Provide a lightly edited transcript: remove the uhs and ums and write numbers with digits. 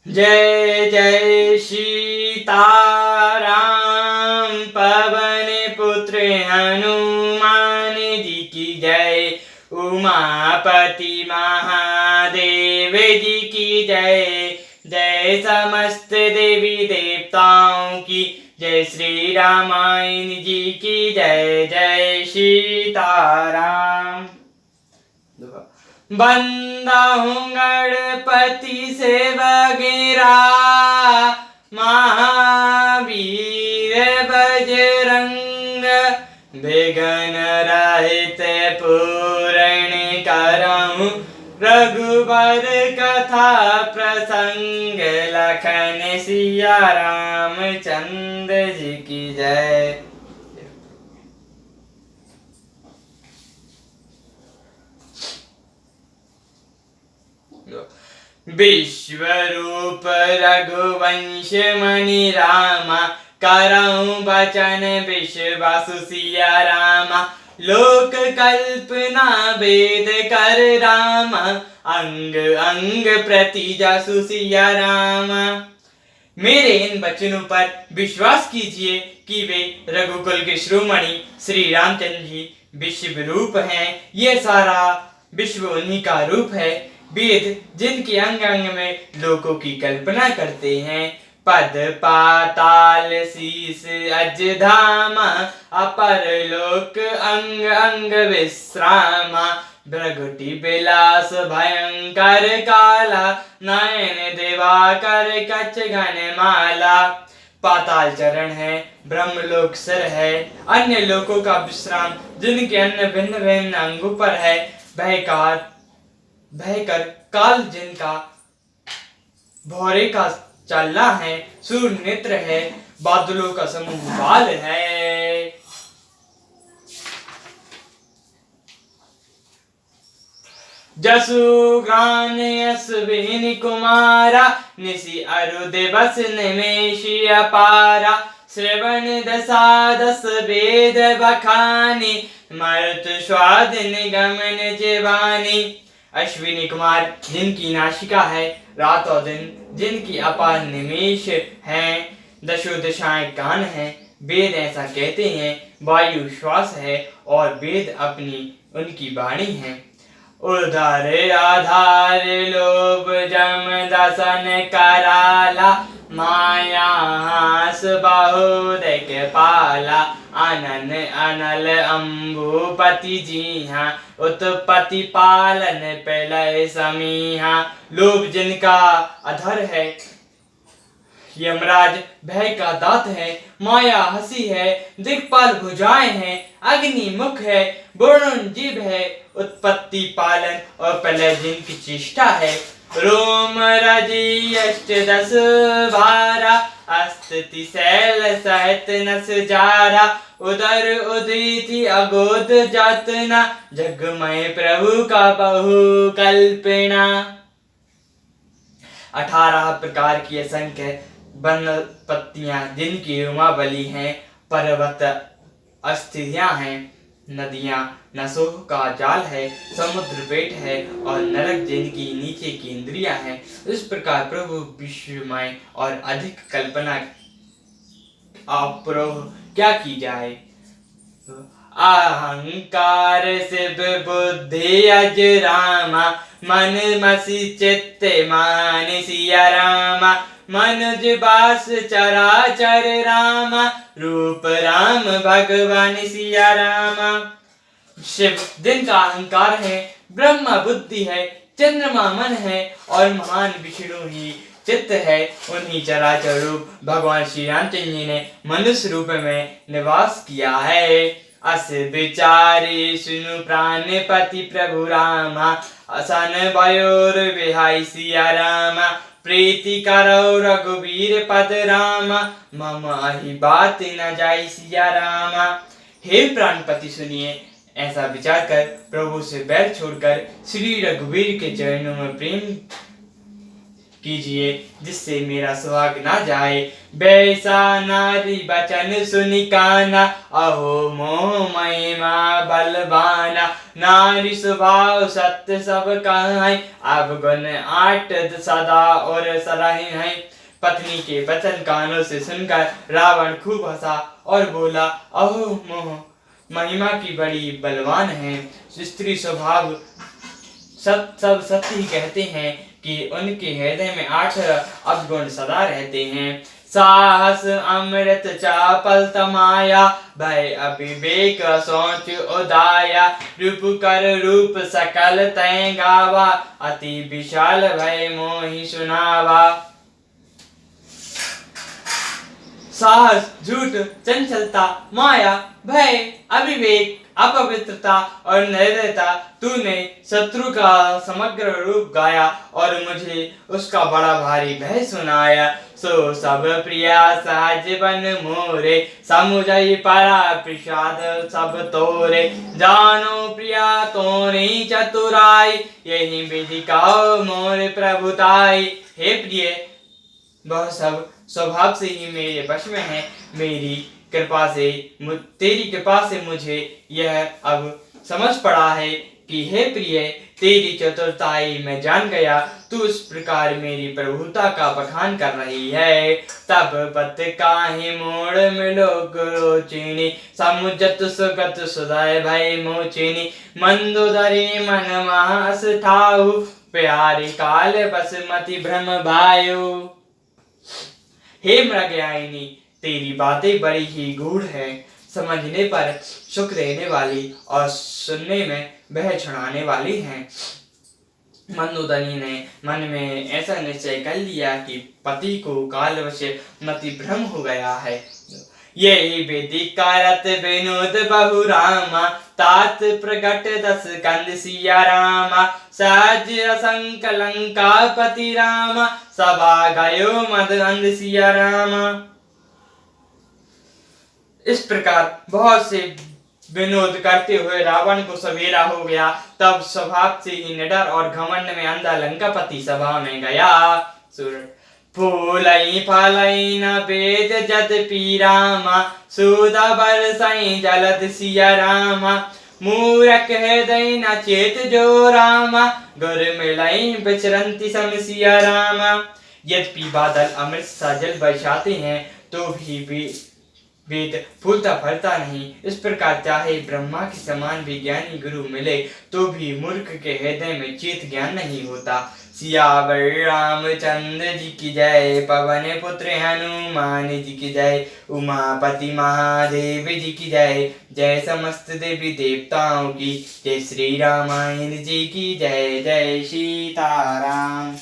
जय जय सीताराम पवन पुत्र हनुमान जी की जय। उमापति महादेव जी की जय। जय समस्त देवी देवताओं की जय। श्री रामायण जी की जय। जय सीताराम। बंदा हूँ गणपति से वगैरा, महावीर बजरंग, विघ्न रहित पूर्ण करऊँ रघुबर कथा प्रसंग। लखन सिया रामचंद्र जी की जय। विश्वरूप रघुवंश मणि रामा, करऊँ बचन विश्वासु सिया रामा। लोक कल्पना वेद कर रामा, अंग अंग प्रति जासु सिया रामा। मेरे इन वचनों पर विश्वास कीजिए कि वे रघुकुल के शिरोमणि श्री रामचंद्र जी विश्व रूप हैं। ये सारा विश्व उन्हीं का रूप है। वेद जिनके अंग अंग में लोकों की कल्पना करते हैं। पद पाताल शीस अज धामा, अपर लोक अंग अंग विश्रामा। भ्रगुटि बिलास भयंकर काला, नयन दिवाकर कच घन माला। पाताल चरण है, ब्रह्मलोक सिर है, अन्य लोकों का विश्राम जिनके अन्य भिन्न भिन्न अंगों पर है। भयकर काल जिनका भौरे का चलना है। सूर्य नेत्र है, बादलों का समूह बाल है। जसु गान अश्विनी कुमारा, निशि अरु दिवस निमेषि अपारा। श्रवण दशा दस वेद बखानी, मरुत स्वादिन गमन जीवानी। अश्विनी कुमार जिनकी नासिका है, रात और दिन जिनकी अपार निमेष हैं। दशो दिशाएं कान हैं, वेद ऐसा कहते हैं। वायु श्वास है और वेद अपनी उनकी वाणी है। उदर आधार लोभ जम दसन कराला, माया हास बहुदेख पाला। अनन अनल अम्बुपति जीहा, उत्पत्ति पालन प्रलय समीहा। लोभ जिनका अधर है, यमराज भय का दात है। माया हंसी है, दिक्पाल भुजाएं हैं। अग्नि मुख है, वरुण जीभ है, उत्पत्ति पालन और प्रलय जिनकी चेष्टा है। रोम रजी अष्टदश बारा, अस्ति शैल सहित नस जारा। उदर उदिति अगोद जातना, जगमय प्रभु का बहु कल्पना। 18 प्रकार की असंख्य वनस्पतियां जिनकी रुमावली हैं। पर्वत अस्थियां हैं, नदियां नसों का जाल है, समुद्र पेट है और नरक जिनकी नीचे की इंद्रियां हैं। इस प्रकार प्रभु विश्वमय और अधिक कल्पना अप्रोह क्या की जाए। अहंकार शिव बुद्धि अज रामा, मन मसी चित्त मान सिया रामा। मनुज बास चराचर रामा, रूप राम भगवान सिया रामा। शिव जिनका अहंकार है, ब्रह्मा बुद्धि है, चंद्रमा मन है और महान विष्णु ही चित्त है। उन्हीं चराचर रूप भगवान श्री रामचंद्र जी ने मनुष्य रूप में निवास किया है। अस विचारे सुनु प्राणपति प्रभु रामा, असन वयोर विहाई सिया रामा। प्रीति करो रघुवीर पद रामा, मम अहि बात न जाई सिया रामा। हे प्राणपति सुनिए, ऐसा विचार कर प्रभु से बैर छोड़कर श्री रघुवीर के चरणों में प्रेम कीजिए जिससे मेरा सुहाग ना जाए। बैसा नारी बचन सुनि काना, अहो मोह महिमा बलवाना। नारी स्वभाव सत्य सब कहाई, अवगुण आठ सदा और सराही है। पत्नी के वचन कानों से सुनकर रावण खूब हंसा और बोला, अहो मोह महिमा की बड़ी बलवान है। स्त्री स्वभाव सब सत्य ही कहते हैं कि उनके हृदय में 8 अवगुण सदा रहते हैं। साहस अमृत चापल तमाया, भय अविवेक सोच उदाया। रूप कर रूप सकल तय गावा, अति विशाल भय मोहि सुनावा। साहस, झूठ, चंचलता, माया, भय, अविवेक, अपवित्रता और निर्दयता, तूने शत्रु का समग्र रूप गाया और मुझे उसका बड़ा भारी भय सुनाया। सो सब प्रिया सहज बन मोरे, समुझई परा प्रसाद सब तोरे। जानो प्रिया तोरी चतुराई, यही विधि कहो मोर प्रभुताई। हे प्रिय, वह सब स्वभाव से ही मेरे वश में है। तेरी कृपा से मुझे यह अब समझ पड़ा है कि हे प्रिय, तेरी चतुरताई मैं जान गया। तू इस प्रकार मेरी प्रभुता का बखान कर रही है। तब पत काहे मोड़ मिलो गुरोचिनी, समुझत सुगत सुदय भय मोचिनी। मंदोदरी मन मास ठाऊ, प्यारी काल बसमति भ्रम भायु। हे मृगयाइनी, तेरी बातें बड़ी ही गूढ़ है, समझने पर सुख देने वाली और सुनने में बह छुड़ाने वाली हैं। मंदोदरी ने मन में ऐसा निश्चय कर लिया कि पति को कालवश मति भ्रम हो गया है। यही विधि कारत विनोद बहु रामा, तात प्रगट 10 कंद सिया रामा। सहज असंक लंका पति रामा, सभा गयो मद अंध सिया रामा। इस प्रकार बहुत से विनोद करते हुए रावण को सवेरा हो गया। तब स्वभाव से ही निडर और घमंड में अंधा लंकापति सभा में गया। फूलई फलई न वेद जत पी रामा, सुधा बरसई जलद सिया रामा। मूरख हृदय न चेत जो रामा, गुर मिलई विचरंती सम सिया रामा। यद्यपि बादल अमृत सा जल बरसाते हैं तो भी वेद फूलता फलता नहीं। इस प्रकार चाहे ब्रह्मा के समान विज्ञानी गुरु मिले तो भी मूर्ख के हृदय में चेत ज्ञान नहीं होता। सियावर रामचंद्र जी की जय, पवन पुत्र हनुमान जी की जय, उमापति महादेव जी की जय। जय समस्त देवी देवताओं की, जय श्री रामायण जी की जय। जय सीताराम।